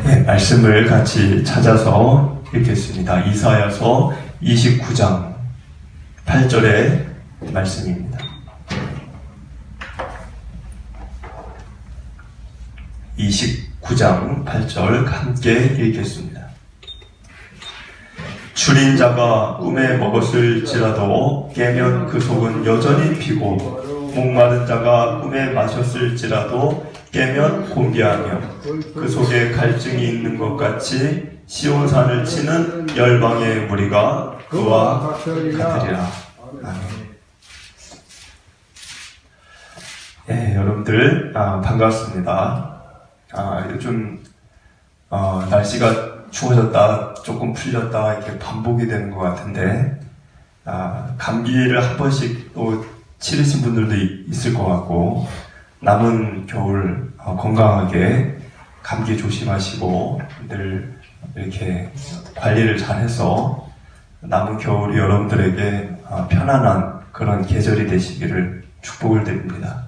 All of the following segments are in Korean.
네, 말씀을 같이 찾아서 읽겠습니다. 이사야서 29장 8절의 말씀입니다. 29장 8절 함께 읽겠습니다. 줄인 자가 꿈에 먹었을지라도 깨면 그 속은 여전히 피고, 목마른 자가 꿈에 마셨을지라도 깨면 곤비하며 그 속에 갈증이 있는 것 같이 시온산을 치는 열방의 무리가 그와 같으리라. 아멘. 네, 여러분들 반갑습니다. 요즘 날씨가 추워졌다 조금 풀렸다 이렇게 반복이 되는 것 같은데, 감기를 한 번씩 또 치르신 분들도 있을 것 같고, 남은 겨울 건강하게 감기 조심하시고 늘 이렇게 관리를 잘해서 남은 겨울이 여러분들에게 편안한 그런 계절이 되시기를 축복을 드립니다.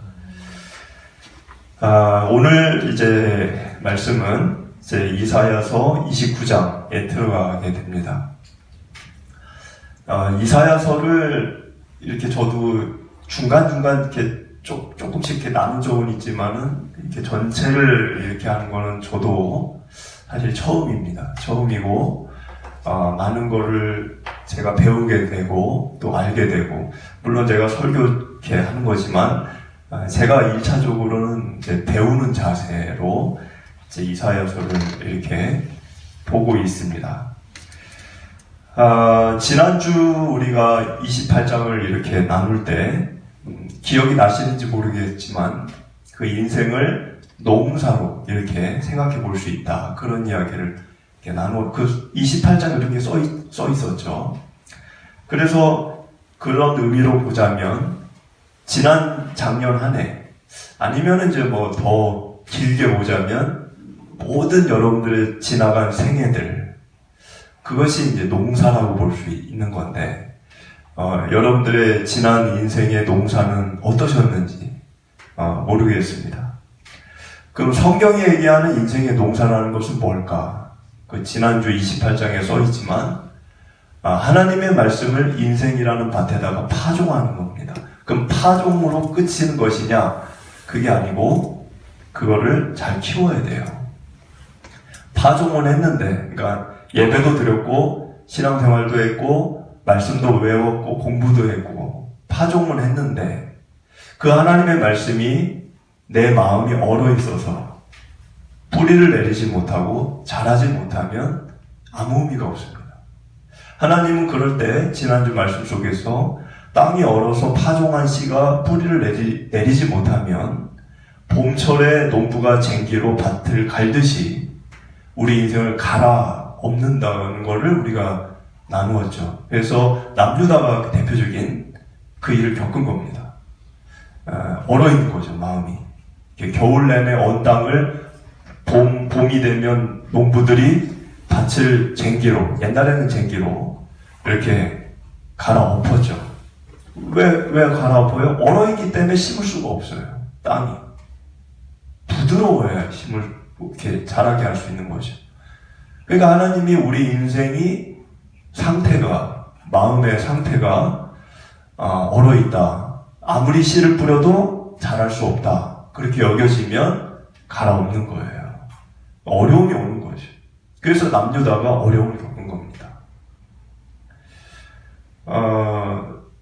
오늘 이제 말씀은 이제 이사야서 29장에 들어가게 됩니다. 이사야서를 이렇게 저도 중간중간 이렇게 조금씩 이렇게 나눈 적은 있지만은 이렇게 전체를 이렇게 하는 거는 저도 사실 처음입니다. 처음이고, 많은 거를 제가 배우게 되고 또 알게 되고, 물론 제가 설교 이렇게 하는 거지만 제가 1차적으로는 이제 배우는 자세로 이제 이사야서를 이렇게 보고 있습니다. 지난주 우리가 28장을 이렇게 나눌 때 기억이 나시는지 모르겠지만 그 인생을 농사로 이렇게 생각해 볼 수 있다, 그런 이야기를 이렇게 그 28장에 이렇게 써 있었죠. 그래서 그런 의미로 보자면 지난 작년 한 해, 아니면 이제 뭐 더 길게 보자면 모든 여러분들의 지나간 생애들, 그것이 이제 농사라고 볼 수 있는 건데, 여러분들의 지난 인생의 농사는 어떠셨는지 모르겠습니다. 그럼 성경이 얘기하는 인생의 농사라는 것은 뭘까? 그 지난주 28장에 써 있지만 하나님의 말씀을 인생이라는 밭에다가 파종하는 겁니다. 그럼 파종으로 끝이는 것이냐? 그게 아니고 그거를 잘 키워야 돼요. 파종은 했는데, 그러니까 예배도 드렸고 신앙생활도 했고 말씀도 외웠고 공부도 했고 파종을 했는데, 그 하나님의 말씀이 내 마음이 얼어 있어서 뿌리를 내리지 못하고 자라지 못하면 아무 의미가 없습니다. 하나님은 그럴 때 지난주 말씀 속에서 땅이 얼어서 파종한 씨가 뿌리를 내리지 못하면 봄철에 농부가 쟁기로 밭을 갈듯이 우리 인생을 갈아엎는다는 것을 우리가 나누었죠. 그래서 남유다가 대표적인 그 일을 겪은 겁니다. 얼어있는 거죠, 마음이. 겨울 내내 언 땅을 봄이 되면 농부들이 밭을 쟁기로, 옛날에는 쟁기로 이렇게 갈아엎었죠. 왜 갈아엎어요? 얼어있기 때문에 심을 수가 없어요. 땅이 부드러워야 심을 이렇게 자라게 할 수 있는 거죠. 그러니까 하나님이 우리 인생이 상태가, 마음의 상태가 얼어있다, 아무리 씨를 뿌려도 자랄 수 없다, 그렇게 여겨지면 갈아엎는 거예요. 어려움이 오는 거죠. 그래서 남유다가 어려움을 겪은 겁니다.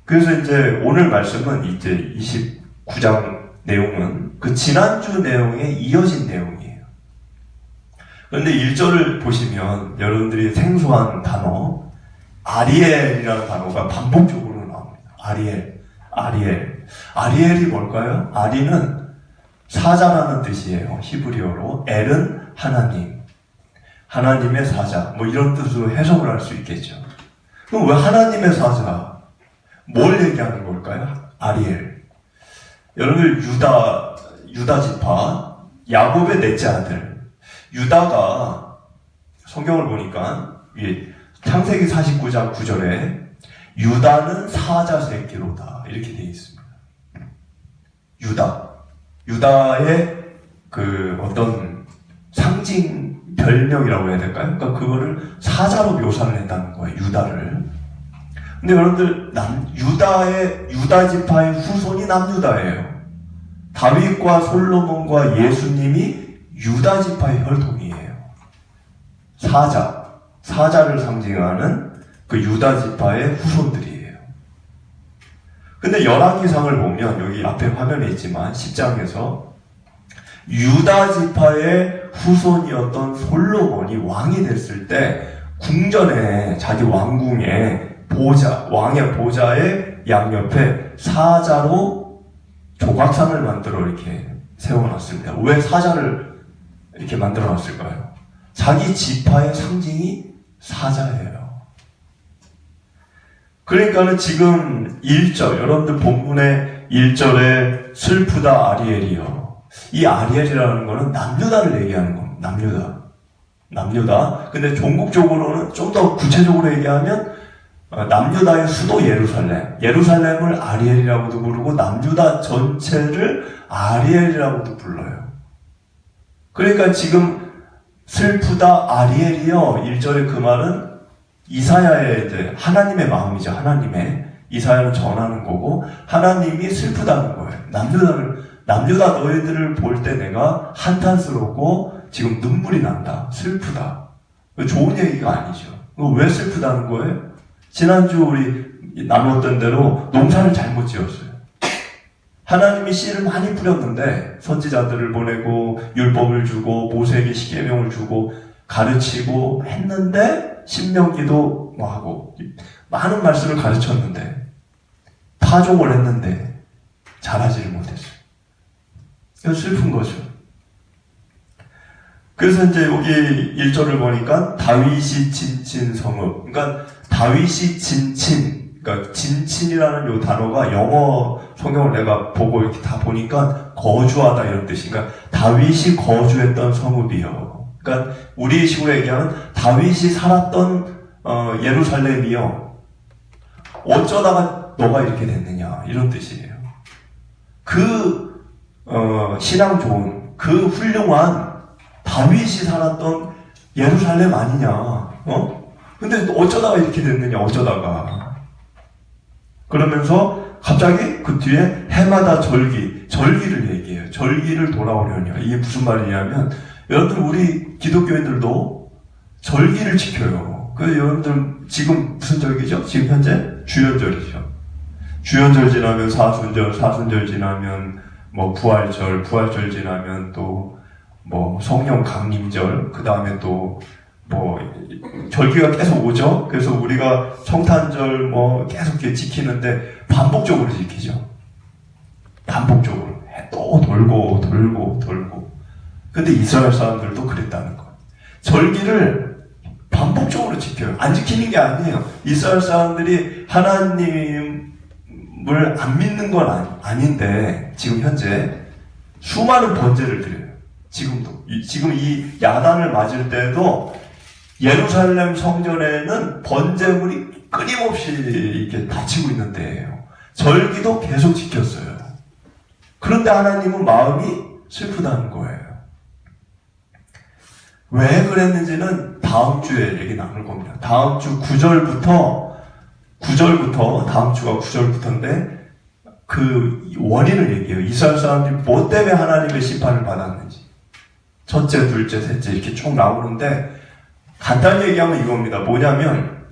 그래서 이제 오늘 말씀은 이제 29장 내용은 그 지난주 내용에 이어진 내용이에요. 그런데 1절을 보시면 여러분들이 생소한 단어 아리엘이라는 단어가 반복적으로 나옵니다. 아리엘이 뭘까요? 아리는 사자라는 뜻이에요. 히브리어로. 엘은 하나님, 하나님의 사자, 뭐 이런 뜻으로 해석을 할 수 있겠죠. 그럼 왜 하나님의 사자? 뭘 얘기하는 걸까요? 아리엘. 여러분들 유다 지파, 야곱의 넷째 아들 유다가 성경을 보니까 창세기 49장 9절에 유다는 사자 새끼로다 이렇게 되어 있습니다. 유다의 그 어떤 상징 별명이라고 해야 될까요? 그러니까 그거를 사자로 묘사를 했다는 거예요, 유다를. 근데 여러분들, 유다 지파의 후손이 남유다예요. 다윗과 솔로몬과 예수님이 유다 지파의 혈통이에요. 사자를 상징하는 그 유다 지파의 후손들이에요. 근데 열왕기상을 보면 여기 앞에 화면에 있지만 10장에서 유다 지파의 후손이었던 솔로몬이 왕이 됐을 때 궁전에 자기 왕궁에 왕의 보좌의 양옆에 사자로 조각상을 만들어 이렇게 세워놨습니다. 왜 사자를 이렇게 만들어 놨을까요? 자기 지파의 상징이 사자예요. 그러니까는 지금 1절, 여러분들 본문의 1절에 슬프다 아리엘이요. 이 아리엘이라는 거는 남유다를 얘기하는 겁니다. 남유다. 근데 종국적으로는 좀 더 구체적으로 얘기하면 남유다의 수도 예루살렘을 아리엘이라고도 부르고 남유다 전체를 아리엘이라고도 불러요. 그러니까 지금 슬프다 아리엘이요 1절의 그 말은 이사야의 이제 하나님의 마음이죠. 이사야는 전하는 거고 하나님이 슬프다는 거예요. 남유다 너희들을 볼 때 내가 한탄스럽고 지금 눈물이 난다. 슬프다. 좋은 얘기가 아니죠. 왜 슬프다는 거예요? 지난주 우리 나누었던 대로 농사를 잘못 지었어요. 하나님이 씨를 많이 뿌렸는데 선지자들을 보내고 율법을 주고 모세에게 십계명을 주고 가르치고 했는데 신명기도 하고 많은 말씀을 가르쳤는데 파종을 했는데 자라지를 못했어요. 이거 슬픈 거죠. 그래서 이제 여기 1절을 보니까 다윗이 진친 성읍. 그러니까 다윗이 그러니까 진친이라는 요 단어가 영어 성경을 내가 보고 이렇게 다 보니까 거주하다 이런 뜻인가. 다윗이 거주했던 성읍이요. 그러니까 우리 식으로 얘기하면 다윗이 살았던 예루살렘이요. 어쩌다가 너가 이렇게 됐느냐 이런 뜻이에요. 신앙 좋은 그 훌륭한 다윗이 살았던 예루살렘 아니냐. 근데 어쩌다가 이렇게 됐느냐, 어쩌다가. 그러면서 갑자기 그 뒤에 해마다 절기를 얘기해요. 절기를 돌아오려냐. 이게 무슨 말이냐면, 여러분들, 우리 기독교인들도 절기를 지켜요. 그래서 여러분들, 지금 무슨 절기죠? 지금 현재? 주연절이죠. 주연절 지나면 사순절 지나면 부활절 지나면 또 성령 강림절, 그 다음에 또 절기가 계속 오죠. 그래서 우리가 성탄절 계속 지키는데 반복적으로 지키죠. 반복적으로 또 돌고. 근데 이스라엘 사람들도 그랬다는 거예요. 절기를 반복적으로 지켜요. 안 지키는 게 아니에요. 이스라엘 사람들이 하나님을 안 믿는 건 아닌데 지금 현재 수많은 번제를 드려요. 지금 이 야단을 맞을 때도 예루살렘 성전에는 번제물이 끊임없이 이렇게 닫히고 있는 때예요. 절기도 계속 지켰어요. 그런데 하나님은 마음이 슬프다는 거예요. 왜 그랬는지는 다음 주에 얘기 나눌 겁니다. 다음 주 9절부터 다음 주가 9절부터인데 그 원인을 얘기해요. 이스라엘 사람들이 뭐 때문에 하나님의 심판을 받았는지. 첫째, 둘째, 셋째 이렇게 쭉 나오는데 간단히 얘기하면 이겁니다. 뭐냐면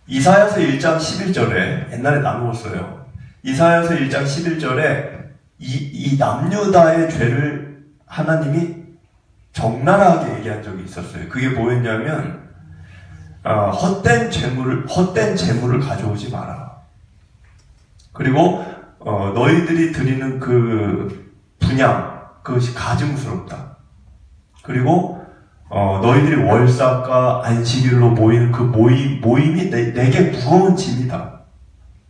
이사야서 1장 11절에 옛날에 나누었어요. 이사야서 1장 11절에 이 남유다의 죄를 하나님이 적나라하게 얘기한 적이 있었어요. 그게 뭐였냐면 헛된 재물을 가져오지 마라. 그리고 너희들이 드리는 그 분향 그것이 가증스럽다. 그리고 너희들이 월삭과 안식일로 모이는 그 모임이 내게 무거운 짐이다.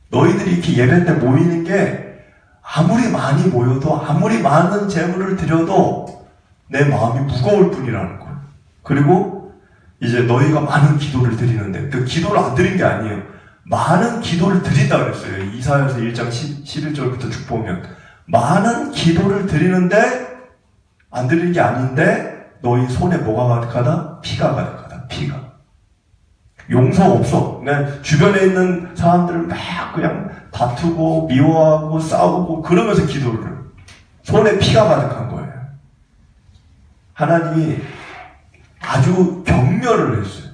너희들이 이렇게 예배 때 모이는 게 아무리 많이 모여도 아무리 많은 재물을 드려도 내 마음이 무거울 뿐이라는 거예요. 그리고 이제 너희가 많은 기도를 드리는데 그 기도를 안 드린 게 아니에요. 많은 기도를 드린다 그랬어요. 이사야서 1장 11절부터 쭉 보면 많은 기도를 드리는데 안 드리는 게 아닌데 너희 손에 뭐가 가득하다? 피가 가득하다. 피가. 용서 없어. 그냥 주변에 있는 사람들을 막 그냥 다투고 미워하고 싸우고 그러면서 기도를 해요. 손에 피가 가득한 거예요. 하나님이 아주 경멸을 했어요.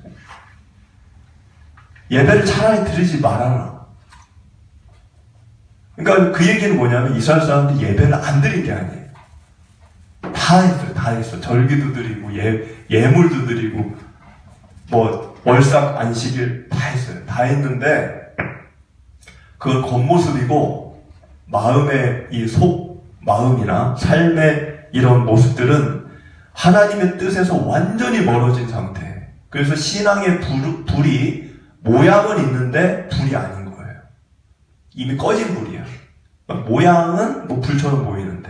예배를 차라리 드리지 말아라. 그러니까 그 얘기는 뭐냐면 이스라엘 사람들이 예배를 안 드린 게 아니에요. 다 했어요. 다 했어. 절기도 드리고 예물도 드리고 뭐 월삭 안식일 다 했어요. 다 했는데 그건 겉모습이고 마음의 이 마음이나 삶의 이런 모습들은 하나님의 뜻에서 완전히 멀어진 상태. 그래서 신앙의 불이 모양은 있는데 불이 아닌 거예요. 이미 꺼진 불이야. 모양은 뭐 불처럼 보이는데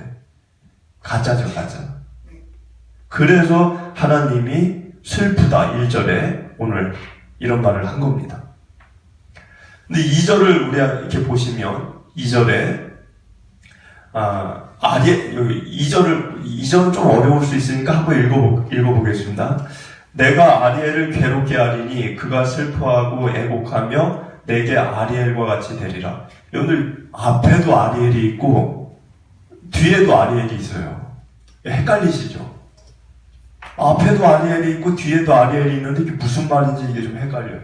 가짜죠, 가짜. 그래서 하나님이 슬프다 1절에 오늘 이런 말을 한 겁니다. 근데 2절을 우리가 이렇게 보시면 2절에 여기 2절은 좀 어려울 수 있으니까 한번 읽어보겠습니다. 내가 아리엘을 괴롭게 하리니 그가 슬퍼하고 애곡하며 내게 아리엘과 같이 되리라. 여러분들 앞에도 아리엘이 있고 뒤에도 아리엘이 있어요. 헷갈리시죠? 앞에도 아리엘이 있고 뒤에도 아리엘이 있는데 이게 무슨 말인지 이게 좀 헷갈려요.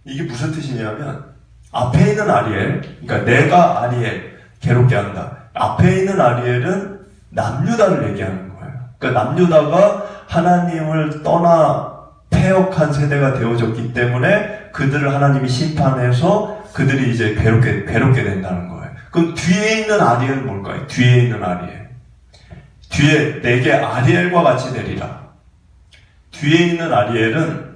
이게 무슨 뜻이냐면 앞에 있는 아리엘, 그러니까 내가 아리엘 괴롭게 한다. 앞에 있는 아리엘은 남유다를 얘기하는 거예요. 그러니까 남유다가 하나님을 떠나 패역한 세대가 되어졌기 때문에 그들을 하나님이 심판해서 그들이 이제 괴롭게 된다는 거예요. 그럼 뒤에 있는 아리엘은 뭘까요? 뒤에 있는 아리엘. 뒤에 내게 아리엘과 같이 되리라. 뒤에 있는 아리엘은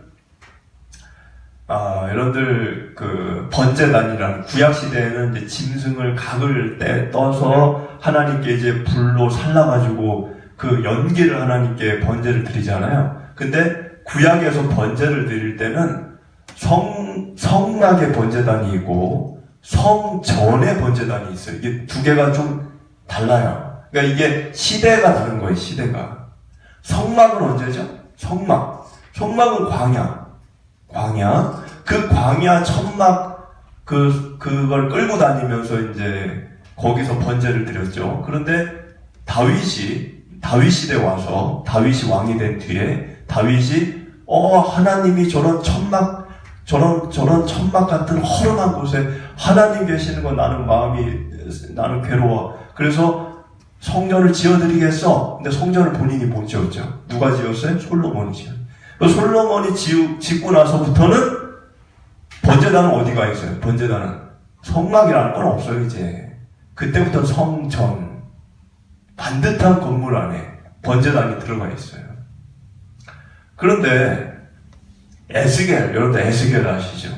여러분들 그 번제단이라는 구약 시대에는 이제 짐승을 각을 떠서 하나님께 이제 불로 살라가지고 그 연기를 하나님께 번제를 드리잖아요. 근데 구약에서 번제를 드릴 때는 성막의 번제단이 있고 성전의 번제단이 있어요. 이게 두 개가 좀 달라요. 그러니까 이게 시대가 다른 거예요. 시대가. 성막은 언제죠? 성막은 광야. 그 광야 천막 그걸 끌고 다니면서 이제 거기서 번제를 드렸죠. 그런데 다윗 시대 와서 다윗이 왕이 된 뒤에 다윗이 하나님이 저런 천막 같은 허름한 곳에 하나님 계시는 건 나는 괴로워. 그래서 성전을 지어드리겠어. 근데 성전을 본인이 못 지었죠. 누가 지었어요? 솔로몬이 지었어요. 솔로몬이 짓고 나서부터는 번제단은 어디가 있어요? 번제단은 성막이라는 건 없어요. 이제 그때부터 성전 반듯한 건물 안에 번제단이 들어가 있어요. 그런데 여러분들 에스겔 아시죠?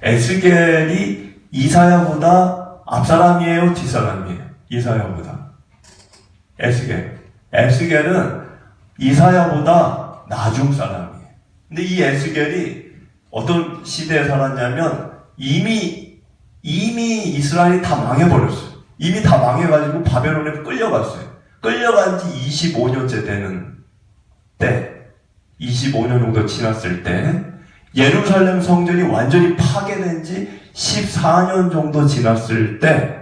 에스겔이 이사야보다 앞사람이에요? 뒷사람이에요? 이사야보다. 에스겔은 이사야보다 나중 사람이에요. 근데 이 에스겔이 어떤 시대에 살았냐면 이미 이스라엘이 다 망해버렸어요. 이미 다 망해가지고 바벨론에 끌려갔어요. 끌려간 지 25년째 되는 때, 25년 정도 지났을 때 예루살렘 성전이 완전히 파괴된 지 14년 정도 지났을 때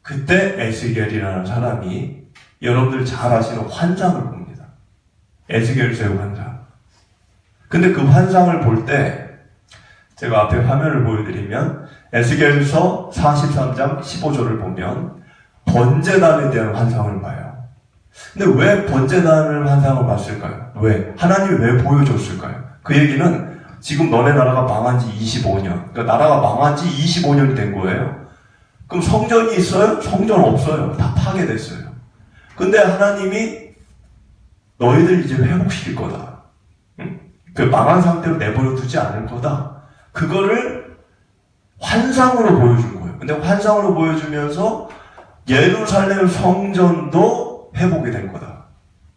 그때 에스겔이라는 사람이 여러분들 잘 아시는 환상을 봅니다. 에스겔서의 환상. 근데 그 환상을 볼 때 제가 앞에 화면을 보여드리면 에스겔서 43장 15절을 보면 번제단에 대한 환상을 봐요. 근데 왜 번제단을 환상을 봤을까요? 왜? 하나님이 왜 보여줬을까요? 그 얘기는 지금 너네 나라가 망한 지 25년. 그러니까 나라가 망한 지 25년이 된 거예요. 그럼 성전이 있어요? 성전 없어요. 다 파괴됐어요. 근데 하나님이 너희들 이제 회복시킬 거다. 응? 그 망한 상태로 내버려 두지 않을 거다. 그거를 환상으로 보여준 거예요. 근데 환상으로 보여주면서 예루살렘 성전도 회복이 될 거다.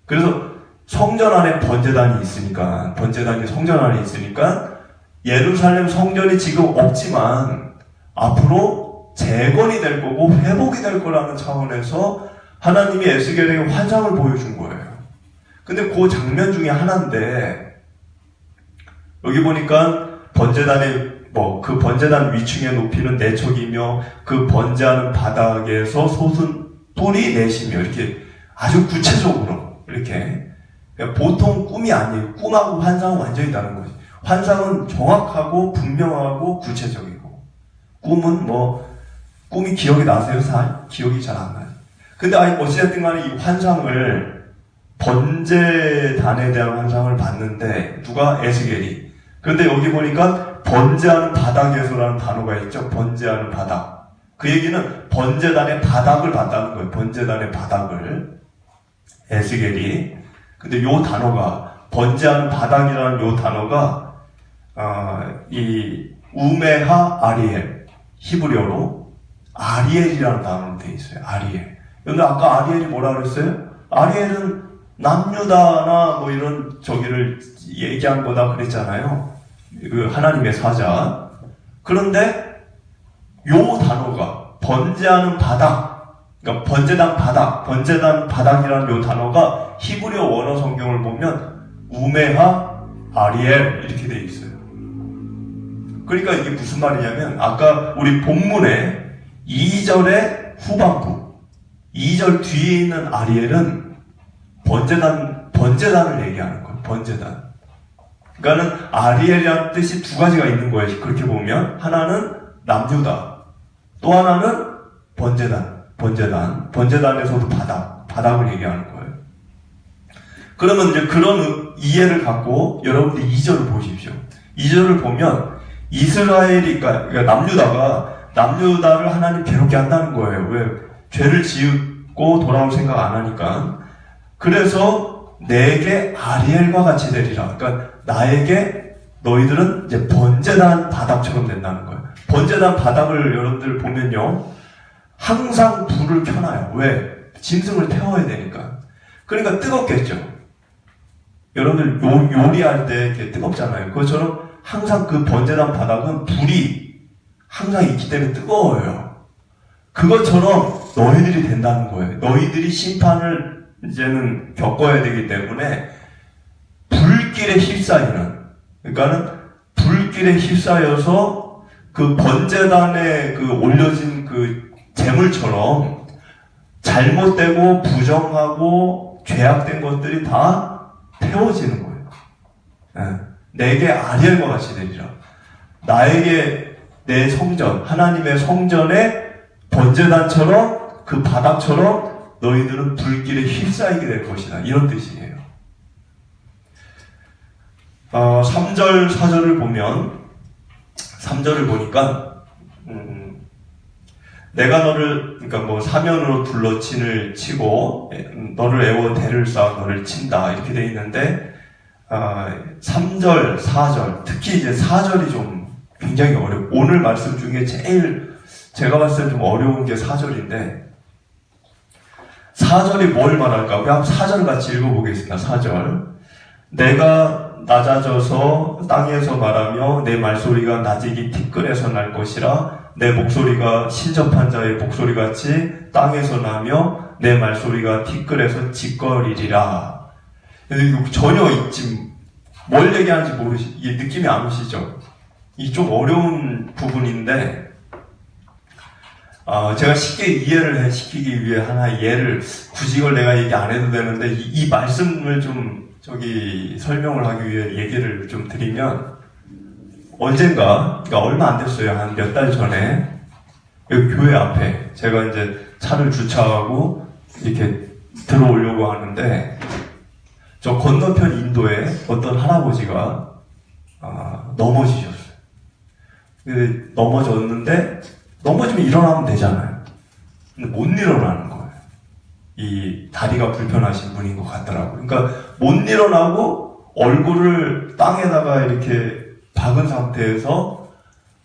그래서 성전 안에 번제단이 있으니까, 번제단이 성전 안에 있으니까 예루살렘 성전이 지금 없지만 앞으로 재건이 될 거고 회복이 될 거라는 차원에서 하나님이 에스겔에게 환상을 보여준 거예요. 근데 그 장면 중에 하나인데, 여기 보니까 번제단의 그 번제단 위층의 높이는 4척이며 그 번제하는 바닥에서 솟은 뿔이 4시며 이렇게 아주 구체적으로 이렇게 그러니까 보통 꿈이 아니에요. 꿈하고 환상은 완전히 다른 거지. 환상은 정확하고 분명하고 구체적이고 꿈은 꿈이 기억이 나세요? 기억이 잘 안 나요. 근데 어찌됐든 간에 이 환상을 번제단에 대한 환상을 봤는데 누가? 에스겔이. 그런데 여기 보니까 번제하는 바닥에서라는 단어가 있죠. 번제하는 바닥. 그 얘기는 번제단의 바닥을 봤다는 거예요. 번제단의 바닥을. 에스겔이. 근데 요 단어가, 번제하는 바닥이라는 요 단어가, 이 우메하 아리엘. 히브리어로 아리엘이라는 단어로 되어 있어요. 아리엘. 근데 아까 아리엘이 뭐라 그랬어요? 아리엘은 남유다나 이런 저기를 얘기한 거다 그랬잖아요. 그 하나님의 사자. 그런데 요 단어가 번제하는 바닥, 그러니까 번제단 바닥이라는 요 단어가 히브리어 원어 성경을 보면 우메하 아리엘 이렇게 되어 있어요. 그러니까 이게 무슨 말이냐면 아까 우리 본문에 2절의 후반부, 2절 뒤에 있는 아리엘은 번제단을 얘기하는 거예요. 번제단. 그러니까는 아리엘이라는 뜻이 두 가지가 있는 거예요. 그렇게 보면 하나는 남유다, 또 하나는 번제단에서도 바닥을 얘기하는 거예요. 그러면 이제 그런 이해를 갖고 여러분들 2절을 보십시오. 2절을 보면 이스라엘이 그러니까 남유다를 하나님 괴롭게 한다는 거예요. 왜? 죄를 지고 돌아올 생각 안 하니까. 그래서 내게 아리엘과 같이 되리라. 그러니까 나에게 너희들은 이제 번제단 바닥처럼 된다는 거예요. 번제단 바닥을 여러분들 보면요, 항상 불을 켜놔요. 왜? 짐승을 태워야 되니까. 그러니까 뜨겁겠죠. 여러분들 요리할 때 이렇게 뜨겁잖아요. 그것처럼 항상 그 번제단 바닥은 불이 항상 있기 때문에 뜨거워요. 그것처럼 너희들이 된다는 거예요. 너희들이 심판을 이제는 겪어야 되기 때문에 불길에 휩싸이는, 그러니까는 불길에 휩싸여서 그 번제단에 그 올려진 그 재물처럼 잘못되고 부정하고 죄악된 것들이 다 태워지는 거예요. 내게 아리엘과 같이 되리라. 나에게 내 성전, 하나님의 성전의 번제단처럼 그 바닥처럼 너희들은 불길에 휩싸이게 될 것이다. 이런 뜻이에요. 3절, 4절을 보면 3절을 보니까 내가 너를 그러니까 사면으로 둘러 진을 치고 너를 애워 대를 쌓아 너를 친다 이렇게 돼 있는데 3절, 4절 특히 이제 4절이 좀 굉장히 어려워. 오늘 말씀 중에 제일 제가 봤을 때 좀 어려운 게 4절인데 4절이 뭘 말할까? 우리 한번 4절 같이 읽어보겠습니다. 4절. 내가 낮아져서 땅에서 말하며 내 말소리가 낮이기 티끌에서 날 것이라. 내 목소리가 신접한 자의 목소리같이 땅에서 나며 내 말소리가 티끌에서 짓거리리라. 전혀 지금 뭘 얘기하는지 이게 느낌이 안 오시죠? 이 좀 어려운 부분인데 제가 쉽게 이해를 시키기 위해 하나 예를, 굳이 이걸 내가 얘기 안 해도 되는데 이 말씀을 좀 설명을 하기 위해 얘기를 좀 드리면, 언젠가, 그러니까 얼마 안 됐어요. 한 몇 달 전에 여기 교회 앞에 제가 이제 차를 주차하고 이렇게 들어오려고 하는데 저 건너편 인도에 어떤 할아버지가 넘어지셨어요. 넘어졌는데 넘어지면 일어나면 되잖아요. 근데 못 일어나는 거예요. 이 다리가 불편하신 분인 것 같더라고요. 그러니까 못 일어나고 얼굴을 땅에다가 이렇게 박은 상태에서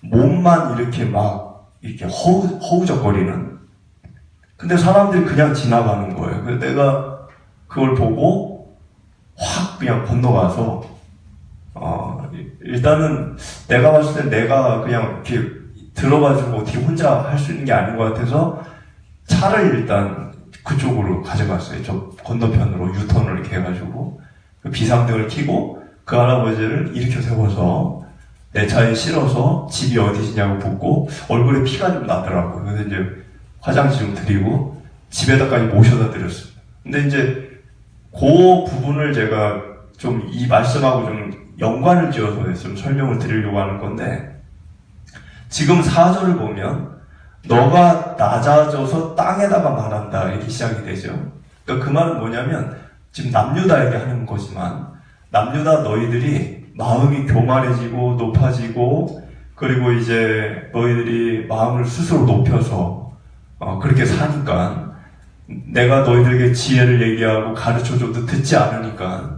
몸만 이렇게 막 이렇게 허우적거리는. 근데 사람들이 그냥 지나가는 거예요. 그래서 내가 그걸 보고 확 그냥 건너가서 일단은 내가 봤을 때 내가 그냥 이렇게 들어가지고 어떻게 혼자 할 수 있는 게 아닌 것 같아서 차를 일단 그쪽으로 가져갔어요. 저 건너편으로 유턴을 이렇게 해가지고 그 비상등을 켜고 그 할아버지를 일으켜 세워서 내 차에 실어서 집이 어디시냐고 묻고 얼굴에 피가 좀 나더라고요. 그래서 이제 화장지 좀 드리고 집에다까지 모셔다 드렸습니다. 근데 이제 그 부분을 제가 좀 이 말씀하고 좀 연관을 지어서 좀 설명을 드리려고 하는 건데, 지금 4절을 보면 너가 낮아져서 땅에다가 말한다 이렇게 시작이 되죠. 그러니까 그 말은 뭐냐면 지금 남유다에게 하는 거지만, 남유다 너희들이 마음이 교만해지고 높아지고, 그리고 이제 너희들이 마음을 스스로 높여서 그렇게 사니까, 내가 너희들에게 지혜를 얘기하고 가르쳐줘도 듣지 않으니까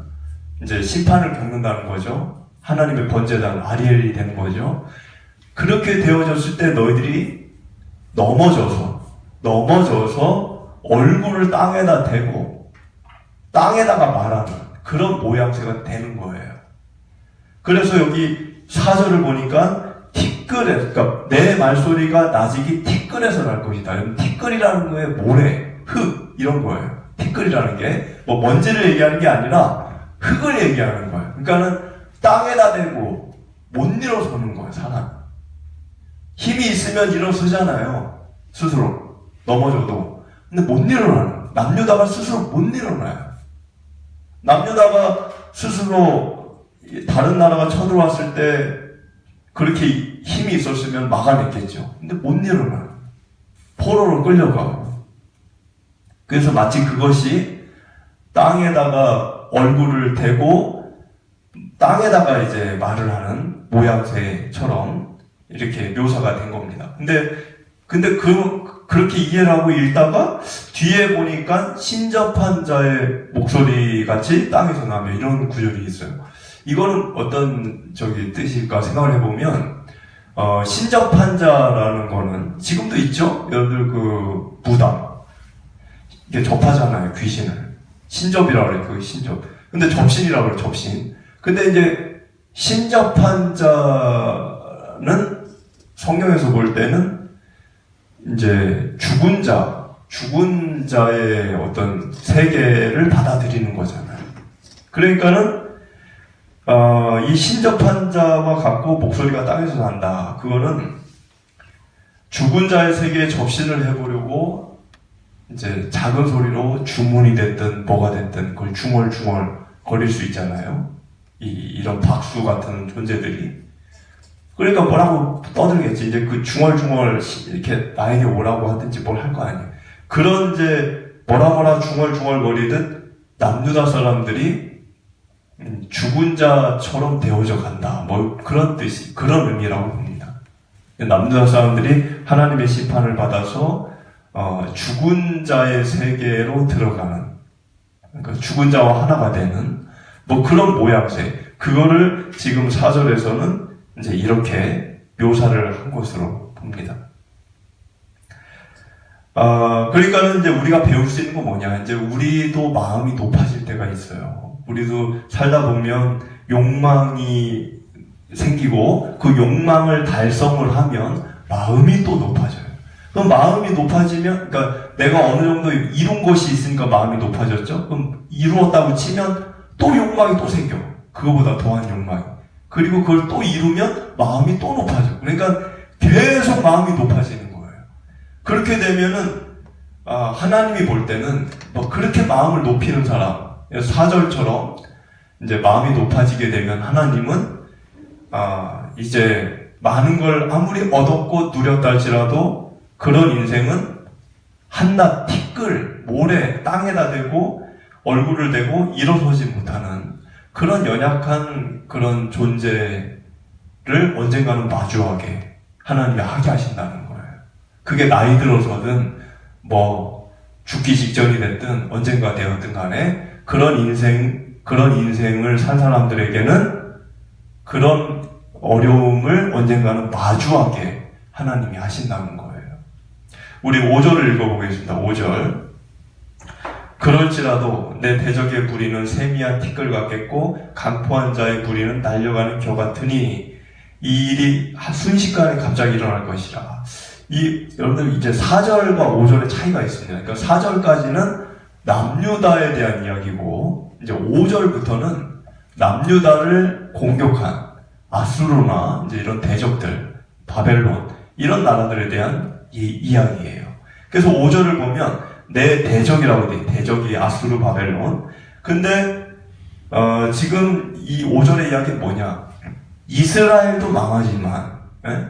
이제 심판을 겪는다는 거죠. 하나님의 번제단 아리엘이 되는 거죠. 그렇게 되어졌을 때 너희들이 넘어져서 얼굴을 땅에다 대고 땅에다가 말하는 그런 모양새가 되는 거예요. 그래서 여기 4절을 보니까 티끌에, 그러니까 내 말소리가 낮이기 티끌에서 날 것이다. 티끌이라는 거에 모래, 흙 이런 거예요. 티끌이라는 게 뭐 먼지를 얘기하는 게 아니라 흙을 얘기하는 거예요. 그러니까는 땅에다 대고 못 일어서는 거예요. 사람 힘이 있으면 일어서잖아요. 스스로 넘어져도. 근데 못 일어나요. 남유다가 스스로 못 일어나요. 남유다가 스스로 다른 나라가 쳐들어왔을 때 그렇게 힘이 있었으면 막아냈겠죠. 근데 못 일어나요. 포로로 끌려가고. 그래서 마치 그것이 땅에다가 얼굴을 대고 땅에다가 이제 말을 하는 모양새처럼 이렇게 묘사가 된 겁니다. 근데 그렇게 이해를 하고 읽다가 뒤에 보니까 신접한 자의 목소리 같이 땅에서 나며 이런 구절이 있어요. 이거는 어떤 뜻일까 생각을 해보면, 신접한 자라는 거는 지금도 있죠? 여러분들 그 무당. 이게 접하잖아요, 귀신을. 신접이라고 그래요, 그 신접. 근데 접신이라고 그래요, 접신. 근데 이제 신접한 자는 성경에서 볼 때는 이제 죽은 자의 어떤 세계를 받아들이는 거잖아요. 그러니까는 이 신접한 자와 같고 목소리가 땅에서 난다. 그거는 죽은 자의 세계에 접신을 해보려고 이제 작은 소리로 주문이 됐든 뭐가 됐든 그걸 중얼중얼 거릴 수 있잖아요. 이런 박수 같은 존재들이. 그러니까 뭐라고 떠들겠지. 이제 그 중얼중얼 이렇게 나에게 오라고 하든지 뭘 할 거 아니에요. 그런 이제 뭐라 중얼중얼 거리듯 남유다 사람들이 죽은 자처럼 되어져 간다. 뭐 그런 뜻이, 그런 의미라고 봅니다. 남유다 사람들이 하나님의 심판을 받아서 죽은 자의 세계로 들어가는, 그러니까 죽은 자와 하나가 되는 뭐 그런 모양새. 그거를 지금 4절에서는 이제 이렇게 묘사를 한 것으로 봅니다. 그러니까는 이제 우리가 배울 수 있는 건 뭐냐. 이제 우리도 마음이 높아질 때가 있어요. 우리도 살다 보면 욕망이 생기고 그 욕망을 달성을 하면 마음이 또 높아져요. 그럼 마음이 높아지면, 그러니까 내가 어느 정도 이룬 것이 있으니까 마음이 높아졌죠? 그럼 이루었다고 치면 또 욕망이 또 생겨. 그거보다 더한 욕망이. 그리고 그걸 또 이루면 마음이 또 높아져. 그러니까 계속 마음이 높아지는 거예요. 그렇게 되면은, 하나님이 볼 때는 뭐 그렇게 마음을 높이는 사람, 4절처럼 이제 마음이 높아지게 되면 하나님은, 이제 많은 걸 아무리 얻었고 누렸다 할지라도 그런 인생은 한낱 티끌, 모래, 땅에다 대고 얼굴을 대고 일어서지 못하는 그런 연약한 그런 존재를 언젠가는 마주하게 하나님이 하게 하신다는 거예요. 그게 나이 들어서든 뭐 죽기 직전이 됐든 언젠가 되었든 간에 그런 인생을 산 사람들에게는 그런 어려움을 언젠가는 마주하게 하나님이 하신다는 거예요. 우리 5절을 읽어보겠습니다. 5절. 그럴지라도 내 대적의 부리는 세미한 티끌 같겠고 강포한 자의 부리는 날려가는 겨 같으니 이 일이 순식간에 갑자기 일어날 것이라. 여러분들 이제 4절과 5절의 차이가 있습니다. 그러니까 4절까지는 남유다에 대한 이야기고, 이제 5절부터는 남유다를 공격한 아수르나 이제 이런 대적들, 바벨론, 이런 나라들에 대한 이야기예요. 그래서 5절을 보면 내 대적이라고 돼. 대적이 아수르, 바벨론. 근데 지금 이 5절의 이야기는 뭐냐? 이스라엘도 망하지만,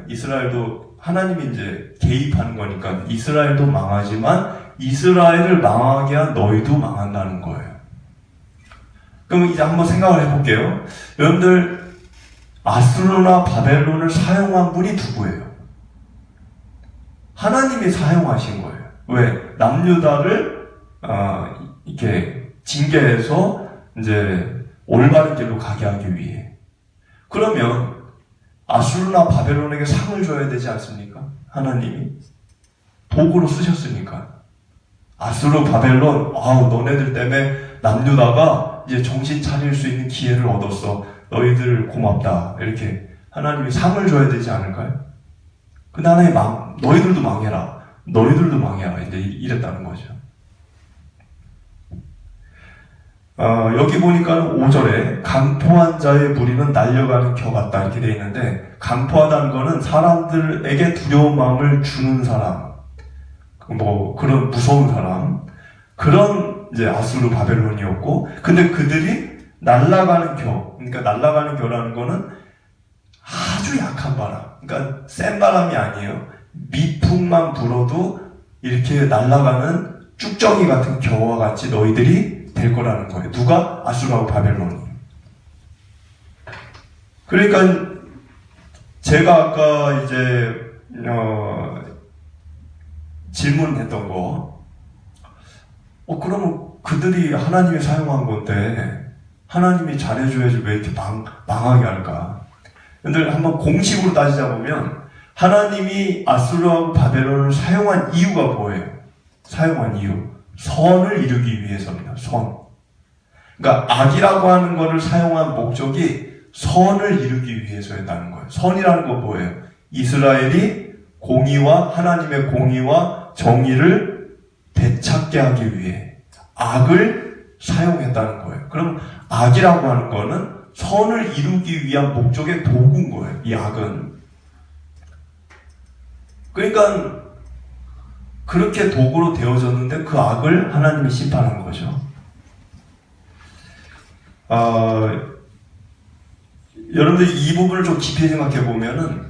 이스라엘도 하나님이 이제 개입하는 거니까 이스라엘도 망하지만 이스라엘을 망하게 한 너희도 망한다는 거예요. 그럼 이제 한번 생각을 해볼게요. 여러분들, 아수르나 바벨론을 사용한 분이 누구예요? 하나님이 사용하신 거예요. 왜? 남유다를 이렇게 징계해서 이제 올바른 길로 가게 하기 위해. 그러면 아수르나 바벨론에게 상을 줘야 되지 않습니까? 하나님이 도구로 쓰셨으니까. 아수르, 바벨론, 너네들 때문에 남유다가 이제 정신 차릴 수 있는 기회를 얻었어. 너희들 고맙다. 이렇게 하나님이 상을 줘야 되지 않을까요? 근데 하나님 너희들도 망해라. 너희들도 망해라. 이제 이랬다는 거죠. 여기 보니까 5절에 강포한 자의 무리는 날려가는 겨 같다 이렇게 되어 있는데, 강포하다는 거는 사람들에게 두려운 마음을 주는 사람, 그런 무서운 사람, 그런 이제 아수르 바벨론이었고, 근데 그들이 날아가는 겨, 그러니까 날아가는 겨라는 거는 아주 약한 바람, 그러니까 센 바람이 아니에요. 미풍만 불어도 이렇게 날아가는 쭉정이 같은 겨와 같이 너희들이 될 거라는 거예요. 누가? 아수르하고 바벨론이. 그러니까 제가 아까 이제 질문했던 거, 그러면 그들이 하나님이 사용한 건데 하나님이 잘해줘야지 왜 이렇게 망하게 할까? 여러분들 한번 공식으로 따지자보면 하나님이 아수르하고 바벨론을 사용한 이유가 뭐예요? 사용한 이유, 선을 이루기 위해서입니다. 선. 그러니까 악이라고 하는 것을 사용한 목적이 선을 이루기 위해서였다는 거예요. 선이라는 건 뭐예요? 이스라엘이 공의와 하나님의 공의와 정의를 되찾게 하기 위해 악을 사용했다는 거예요. 그럼 악이라고 하는 거는 선을 이루기 위한 목적의 도구인 거예요. 이 악은. 그러니까 그렇게 도구로 되어졌는데 그 악을 하나님이 심판한 거죠. 여러분들 이 부분을 좀 깊이 생각해 보면은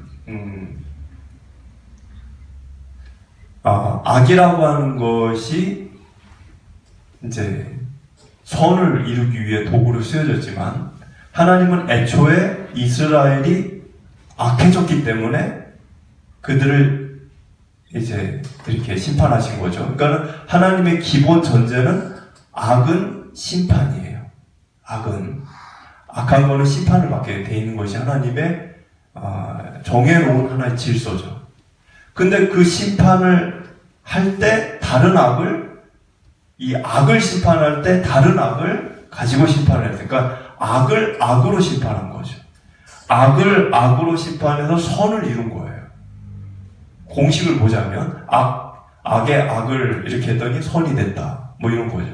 악이라고 하는 것이 이제 선을 이루기 위해 도구로 쓰여졌지만 하나님은 애초에 이스라엘이 악해졌기 때문에 그들을 이제 이렇게 심판하신 거죠. 그러니까 하나님의 기본 전제는 악은 심판이에요. 악한 거는 심판을 받게 돼 있는 것이 하나님의 정해놓은 하나의 질서죠. 근데 그 심판을 할 때 다른 악을, 이 악을 심판할 때 다른 악을 가지고 심판을 했어요. 그러니까 악을 악으로 심판한 거죠. 악을 악으로 심판해서 선을 이룬 거예요. 공식을 보자면 악의 악을 이렇게 했더니 선이 됐다. 뭐 이런 거죠.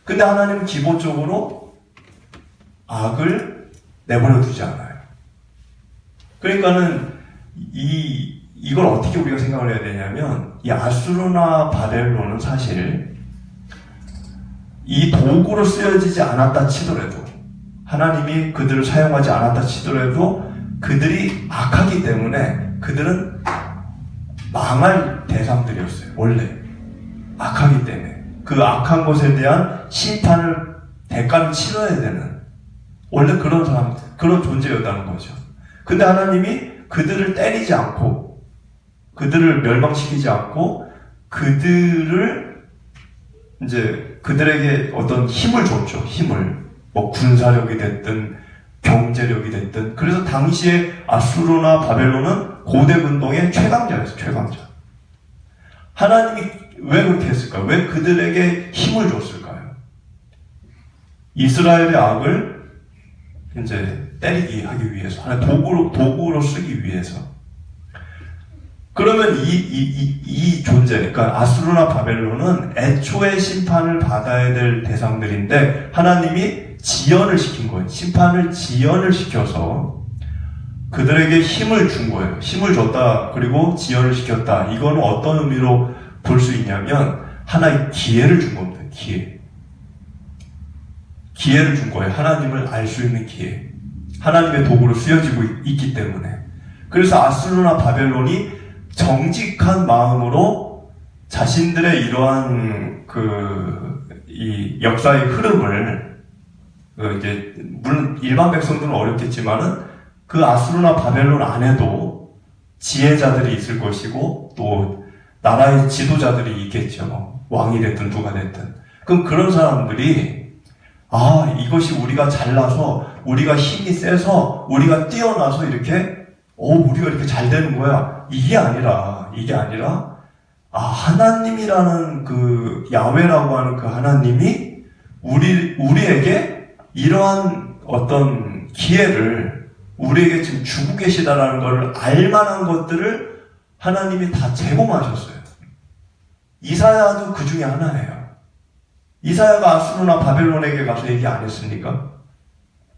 근데 하나님은 기본적으로 악을 내버려 두지 않아요. 그러니까는 이걸 어떻게 우리가 생각을 해야 되냐면, 이 아수르나 바벨론은 사실 이 도구로 쓰여지지 않았다 치더라도, 하나님이 그들을 사용하지 않았다 치더라도 그들이 악하기 때문에 그들은 망할 대상들이었어요. 원래 악하기 때문에 그 악한 것에 대한 심판을, 대가를 치러야 되는, 원래 그런 사람, 그런 존재였다는 거죠. 근데 하나님이 그들을 때리지 않고 그들을 멸망시키지 않고 그들을 이제 그들에게 어떤 힘을 줬죠. 힘을, 뭐 군사력이 됐든 경제력이 됐든. 그래서 당시에 아수르나 바벨론은 고대 근동의 최강자였어요. 최강자. 하나님이 왜 그렇게 했을까요? 왜 그들에게 힘을 줬을까요? 이스라엘의 악을 이제 때리기 하기 위해서, 하나의 도구로 쓰기 위해서. 그러면 이 존재, 그러니까 아수르나 바벨론은 애초에 심판을 받아야 될 대상들인데 하나님이 지연을 시킨 거예요. 심판을 지연을 시켜서 그들에게 힘을 준 거예요. 힘을 줬다. 그리고 지연을 시켰다. 이거는 어떤 의미로 볼 수 있냐면 하나의 기회를 준 겁니다. 기회를 준 거예요. 하나님을 알 수 있는 기회. 하나님의 도구로 쓰여지고 있기 때문에. 그래서 아수르나 바벨론이 정직한 마음으로 자신들의 이러한 이 역사의 흐름을 이제 물론 일반 백성들은 어렵겠지만은 그 아수르나 바벨론 안에도 지혜자들이 있을 것이고 또 나라의 지도자들이 있겠죠. 왕이 됐든 누가 됐든. 그럼 그런 사람들이 이것이 우리가 잘나서 우리가 힘이 세서 우리가 뛰어나서 이렇게 우리가 이렇게 잘 되는 거야. 이게 아니라 하나님이라는 그 야훼라고 하는 그 하나님이 우리에게 이러한 어떤 기회를 우리에게 지금 주고 계시다라는 것을 알만한 것들을 하나님이 다 제공하셨어요. 이사야도 그 중에 하나예요. 이사야가 아수르나 바벨론에게 가서 얘기 안 했습니까?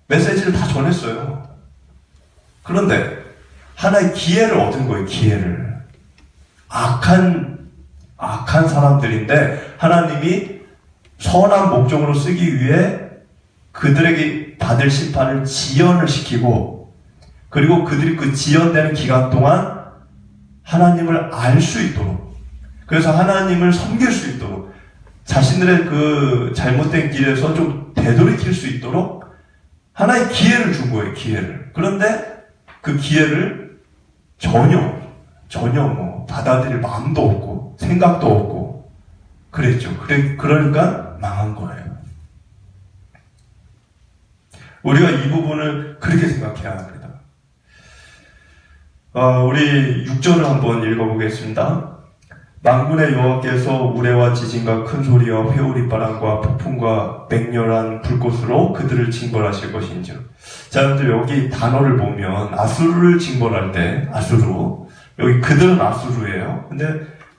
메시지를 다 전했어요. 그런데 하나의 기회를 얻은 거예요. 기회를. 악한 사람들인데 하나님이 선한 목적으로 쓰기 위해 그들에게 받을 심판을 지연을 시키고 그리고 그들이 그 지연되는 기간 동안 하나님을 알 수 있도록 그래서 하나님을 섬길 수 있도록 자신들의 그 잘못된 길에서 좀 되돌이킬 수 있도록 하나의 기회를 준 거예요. 기회를. 그런데 그 기회를 전혀 받아들일 마음도 없고 생각도 없고 그랬죠. 그러니까 망한 거예요. 우리가 이 부분을 그렇게 생각해야 합니다. 우리 6절을 한번 읽어보겠습니다. 만군의 여호와께서 우레와 지진과 큰 소리와 회오리 바람과 폭풍과 맹렬한 불꽃으로 그들을 징벌하실 것인지요. 자, 여러분들 여기 단어를 보면 아수르를 징벌할 때 아수르 여기 그들은 아수르예요. 근데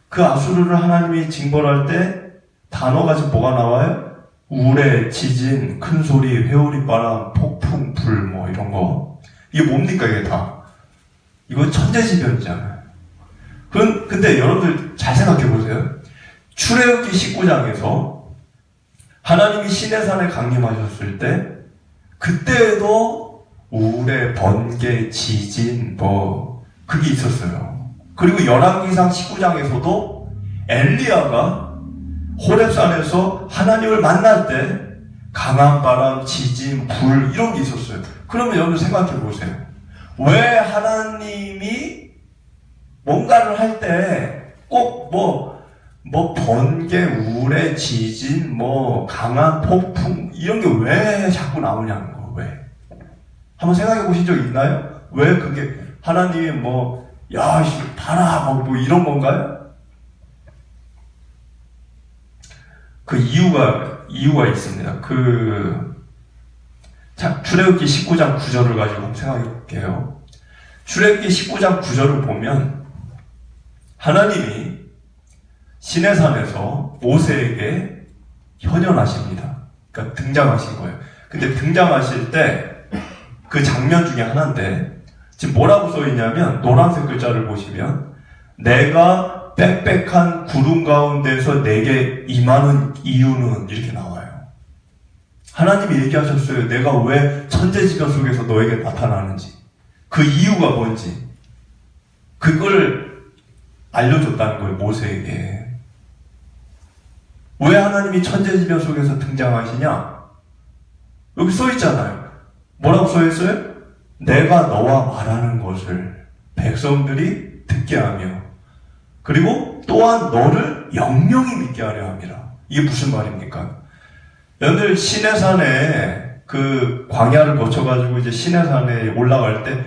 그 아수르를 하나님이 징벌할 때 단어가 지금 뭐가 나와요? 우레, 지진, 큰 소리, 회오리 바람, 폭풍, 불 이런 거. 이게 뭡니까 이게 다? 이거 천재지변이잖아요. 근데 여러분들 잘 생각해 보세요. 출애굽기 19장에서 하나님이 시내산에 강림하셨을 때 그때에도 우레, 번개, 지진 그게 있었어요. 그리고 열왕기상 19장에서도 엘리야가 호렙산에서 하나님을 만날 때 강한 바람, 지진, 불 이런 게 있었어요. 그러면 여러분 생각해 보세요. 왜 하나님이 뭔가를 할 때 꼭 번개, 우레, 지진, 강한 폭풍 이런 게 왜 자꾸 나오냐는 거. 왜? 한번 생각해 보신 적 있나요? 왜 그게 하나님이 봐라 이런 건가요? 그 이유가 있습니다. 출애굽기 19장 9절을 가지고 한번 생각해 볼게요. 출애굽기 19장 9절을 보면 하나님이 시내산에서 모세에게 현현하십니다. 그러니까 등장하신 거예요. 근데 등장하실 때 그 장면 중에 하나인데 지금 뭐라고 써있냐면 노란색 글자를 보시면 내가 빽빽한 구름 가운데서 내게 임하는 이유는 이렇게 나와요. 하나님이 얘기하셨어요. 내가 왜 천재지변 속에서 너에게 나타나는지 그 이유가 뭔지 그걸 알려줬다는 거예요. 모세에게. 왜 하나님이 천재지변 속에서 등장하시냐? 여기 써있잖아요. 뭐라고 써있어요? 내가 너와 말하는 것을 백성들이 듣게 하며 그리고 또한 너를 영영히 믿게 하려 함이라. 이게 무슨 말입니까? 여러분들 시내산에 그 광야를 거쳐가지고 이제 시내산에 올라갈 때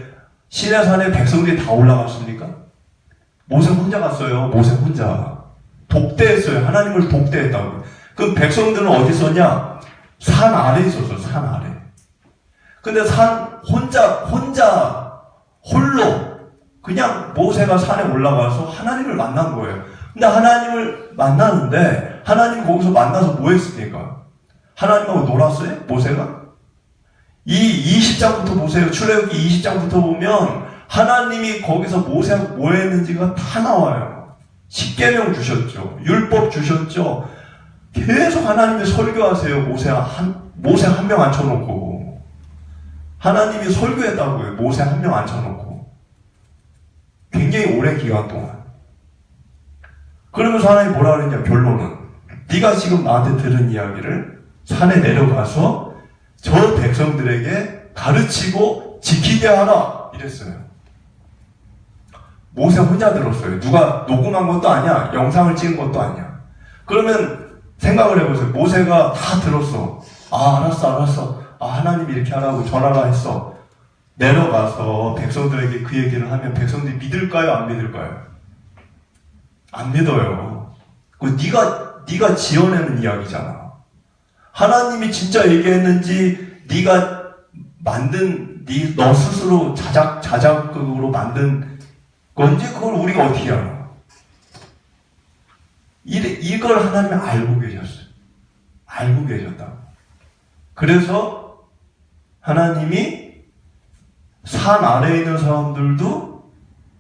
시내산에 백성들이 다 올라갔습니까? 모세 혼자 갔어요. 모세 혼자. 독대했어요. 하나님을 독대했다고. 그럼 백성들은 어디 있었냐? 산 아래에 있었어요. 산 아래. 근데 홀로 그냥 모세가 산에 올라가서 하나님을 만난 거예요. 근데 하나님을 만나는데 하나님 거기서 만나서 뭐 했습니까? 하나님하고 놀았어요? 모세가? 이 20장부터 보세요. 출애굽기 20장부터 보면 하나님이 거기서 모세하고 뭐 했는지가 다 나와요. 십계명 주셨죠. 율법 주셨죠. 계속 하나님이 설교하세요. 모세 한 명 앉혀놓고. 하나님이 설교했다고요. 모세 한 명 앉혀놓고. 굉장히 오랜 기간 동안. 그러면서 하나님이 뭐라 그랬냐, 결론은. 네가 지금 나한테 들은 이야기를 산에 내려가서 저 백성들에게 가르치고 지키게 하라. 이랬어요. 모세 혼자 들었어요. 누가 녹음한 것도 아니야. 영상을 찍은 것도 아니야. 그러면 생각을 해보세요. 모세가 다 들었어. 알았어. 하나님이 이렇게 하라고 전하라 했어. 내려가서 백성들에게 그 얘기를 하면 백성들이 믿을까요? 안 믿을까요? 안 믿어요. 그 네가 지어내는 이야기잖아. 하나님이 진짜 얘기했는지 네가 만든 너 스스로 자작극으로 만든 건지 그걸 우리가 어떻게 알아? 이걸 하나님이 알고 계셨어요. 알고 계셨다. 그래서 하나님이 산 아래에 있는 사람들도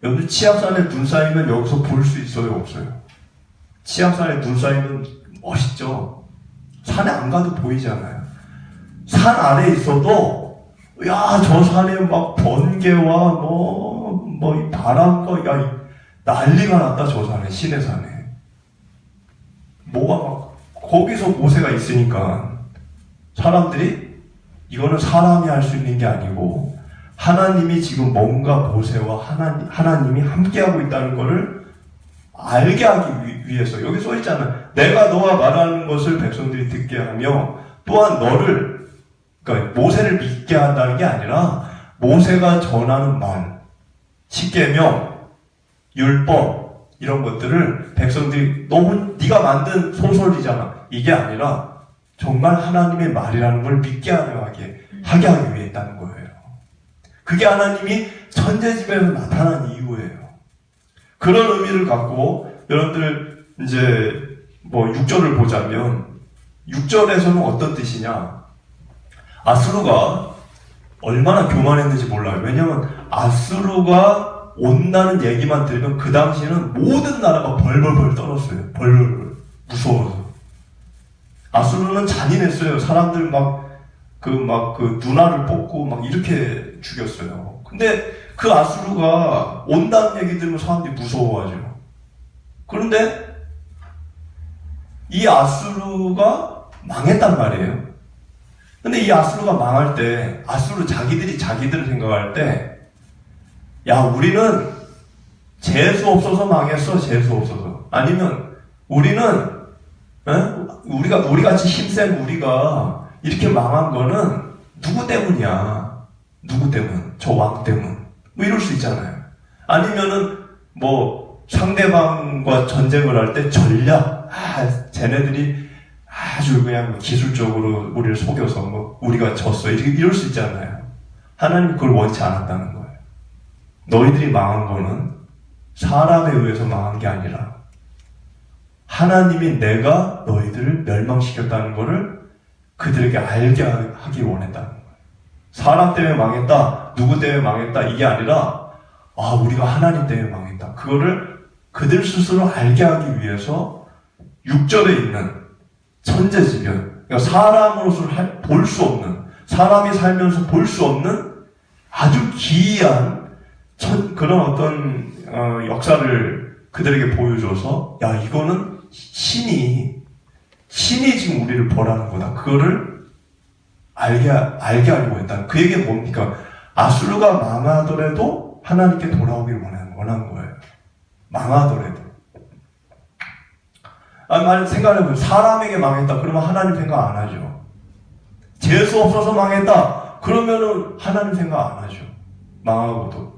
여기 치악산에 눈 쌓이면 여기서 볼 수 있어요? 없어요? 치악산에 눈 쌓이면 멋있죠? 산에 안 가도 보이잖아요. 산 아래에 있어도 저 산에 막 번개와 이 바람과 난리가 났다. 저 산에, 시내 산에. 뭐가 막 거기서 모세가 있으니까 사람들이 이거는 사람이 할 수 있는 게 아니고 하나님이 지금 뭔가 모세와 하나님이 함께하고 있다는 것을 알게 하기 위해서 여기 써 있잖아요. 내가 너와 말하는 것을 백성들이 듣게 하며 또한 그러니까 모세를 믿게 한다는 게 아니라 모세가 전하는 말, 십계명, 율법 이런 것들을 백성들이 네가 만든 소설이잖아. 이게 아니라 정말 하나님의 말이라는 걸 믿게 하게 하기 위해 있다는 거예요. 그게 하나님이 천재지변에서 나타난 이유예요. 그런 의미를 갖고 여러분들 이제 6절을 보자면 6절에서는 어떤 뜻이냐? 아수르가 얼마나 교만했는지 몰라요. 왜냐하면 아수르가 온다는 얘기만 들으면 그 당시에는 모든 나라가 벌벌벌 떨었어요. 벌벌벌 무서워서. 아수르는 잔인했어요. 사람들 그 누나를 뽑고 이렇게 죽였어요. 근데 그 아수르가 온다는 얘기 들으면 사람들이 무서워하죠. 그런데 이 아수르가 망했단 말이에요. 근데 이 아수르가 망할 때, 자기들을 생각할 때, 우리는 재수 없어서 망했어, 재수 없어서. 아니면, 우리는, 우리 같이 힘센 우리가 이렇게 망한 거는 누구 때문이야? 누구 때문? 저 왕 때문. 이럴 수 있잖아요. 아니면은, 상대방과 전쟁을 할 때 전략, 쟤네들이 아주 그냥 기술적으로 우리를 속여서 우리가 졌어. 이럴 수 있잖아요. 하나님 그걸 원치 않았다는 거예요. 너희들이 망한 거는 사람에 의해서 망한 게 아니라 하나님이 내가 너희들을 멸망시켰다는 거를 그들에게 알게 하기 원했다는 거예요. 사람 때문에 망했다, 누구 때문에 망했다, 이게 아니라 우리가 하나님 때문에 망했다. 그거를 그들 스스로 알게 하기 위해서 6절에 있는 천재지변, 그러니까 사람으로서 볼 수 없는, 사람이 살면서 볼 수 없는 아주 기이한 그런 어떤 역사를 그들에게 보여줘서 이거는 신이 지금 우리를 보라는 거다. 그거를 알게 하려고 했다. 그 얘기는 뭡니까? 아수르가 망하더라도 하나님께 돌아오길 원한 거예요. 망하더라도. 생각해보면 사람에게 망했다. 그러면 하나님 생각 안 하죠. 재수 없어서 망했다. 그러면은 하나님 생각 안 하죠. 망하고도.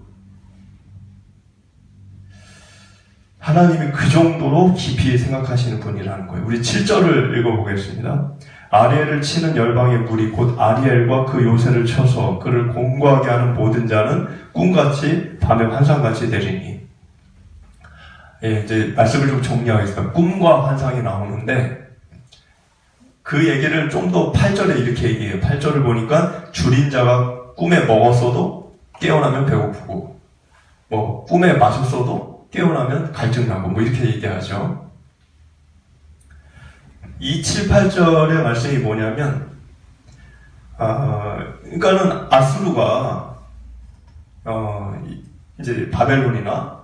하나님이 그 정도로 깊이 생각하시는 분이라는 거예요. 우리 7절을 읽어보겠습니다. 아리엘을 치는 열방의 무리 곧 아리엘과 그 요새를 쳐서 그를 공고하게 하는 모든 자는 꿈같이 밤에 환상같이 되리니. 예, 이제 말씀을 좀 정리하겠습니다. 꿈과 환상이 나오는데 그 얘기를 좀 더 8절에 이렇게 얘기해요. 8절을 보니까 줄인 자가 꿈에 먹었어도 깨어나면 배고프고 뭐 꿈에 마셨어도 깨어나면 갈증나고 뭐 이렇게 얘기하죠. 이 7, 8절의 말씀이 뭐냐면 그러니까는 아수르가 이제 바벨론이나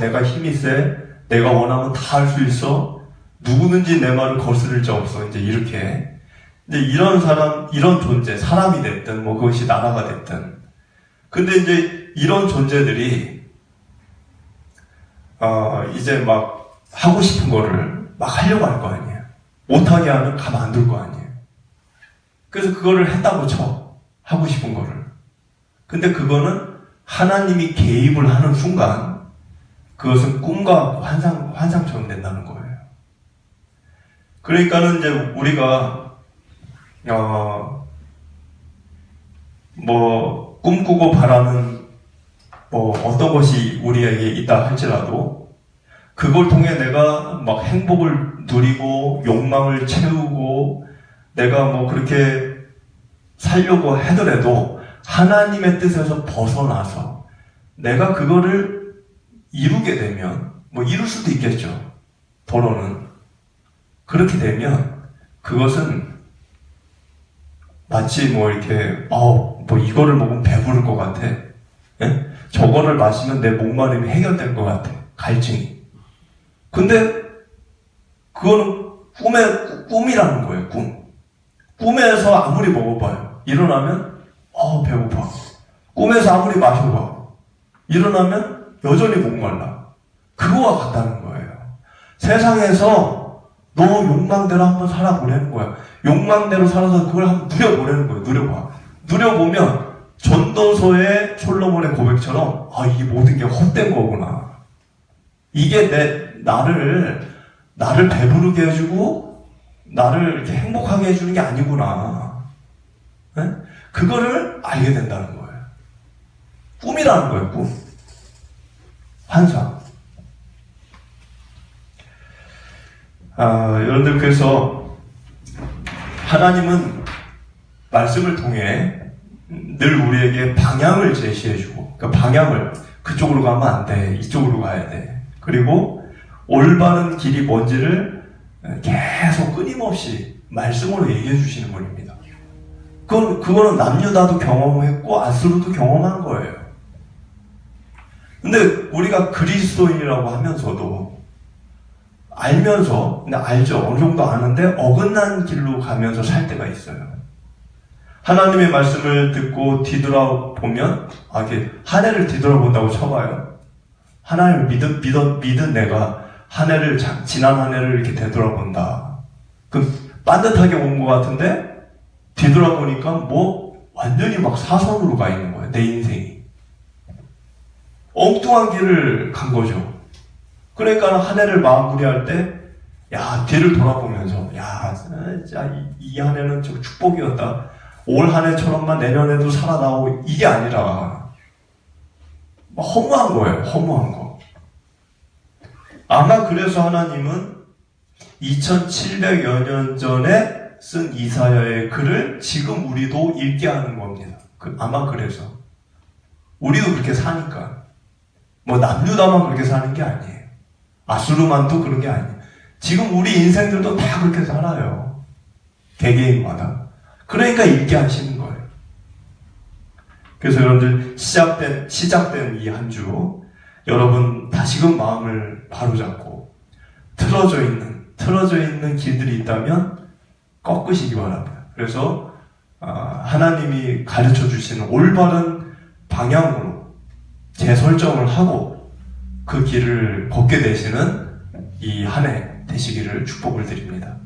내가 힘이 세, 내가 원하면 다 할 수 있어, 누구든지 내 말을 거스를 자 없어, 이제 이렇게. 근데 이런 사람, 이런 존재, 사람이 됐든 뭐 그것이 나라가 됐든, 근데 이제 이런 존재들이 이제 막 하고 싶은 거를 막 하려고 할 거 아니에요. 못하게 하면 가만 안 둘 거 아니에요. 그래서 그거를 했다고 쳐. 하고 싶은 거를. 근데 그거는 하나님이 개입을 하는 순간 그것은 꿈과 환상처럼 된다는 거예요. 그러니까는 이제 우리가 뭐 꿈꾸고 바라는 뭐 어떤 것이 우리에게 있다 할지라도 그걸 통해 내가 막 행복을 누리고 욕망을 채우고 내가 뭐 그렇게 살려고 하더라도 하나님의 뜻에서 벗어나서 내가 그거를 이루게 되면 뭐 이룰 수도 있겠죠. 더러는 그렇게 되면 그것은 마치 뭐 이렇게 뭐 이거를 먹으면 배부를 것 같아. 예? 저거를 마시면 내 목마름이 해결될 것 같아. 갈증이. 근데 그거는 꿈이라는 거예요. 꿈에서 아무리 먹어봐요. 일어나면 배고파. 꿈에서 아무리 마셔봐. 일어나면 여전히 목말라. 그거와 같다는 거예요. 세상에서 너 욕망대로 한번 살아보려는 거야. 욕망대로 살아서 그걸 한번 누려보려는 거예요. 누려봐. 누려보면 전도서의 솔로몬의 고백처럼 이 모든 게 헛된 거구나. 이게 나를 배부르게 해주고 나를 이렇게 행복하게 해주는 게 아니구나. 네? 그거를 알게 된다는 거예요. 꿈이라는 거예요. 꿈. 환상. 여러분들, 그래서 하나님은 말씀을 통해 늘 우리에게 방향을 제시해주고, 그 방향을 그쪽으로 가면 안 돼, 이쪽으로 가야 돼. 그리고 올바른 길이 뭔지를 계속 끊임없이 말씀으로 얘기해 주시는 분입니다. 그거는 남유다도 경험했고 아수르도 경험한 거예요. 근데 우리가 그리스도인이라고 하면서도 근데 알죠. 어느 정도 아는데 어긋난 길로 가면서 살 때가 있어요. 하나님의 말씀을 듣고 뒤돌아보면, 이렇게 한 해를 뒤돌아본다고 쳐봐요. 하나님을 믿은 내가 지난 한 해를 이렇게 되돌아본다. 반듯하게 온 것 같은데, 뒤돌아보니까 완전히 막 사선으로 가 있는 거예요. 내 인생이. 엉뚱한 길을 간 거죠. 그러니까 한 해를 마무리할 때, 뒤를 돌아보면서, 진짜 이 한 해는 좀 축복이었다. 올 한 해처럼만 내년에도 살아나오고, 이게 아니라, 허무한 거예요. 허무한 거. 아마 그래서 하나님은 2700여 년 전에 쓴 이사야의 글을 지금 우리도 읽게 하는 겁니다. 아마 그래서. 우리도 그렇게 사니까. 남유다만 그렇게 사는 게 아니에요. 아수르만도 그런 게 아니에요. 지금 우리 인생들도 다 그렇게 살아요. 개개인마다. 그러니까 읽게 하시는 거예요. 그래서 여러분들 시작된 이 한 주 여러분 다시금 마음을 바로잡고 틀어져 있는 길들이 있다면 꺾으시기 바랍니다. 그래서 하나님이 가르쳐 주시는 올바른 방향으로 재설정을 하고 그 길을 걷게 되시는 이 한 해 되시기를 축복을 드립니다.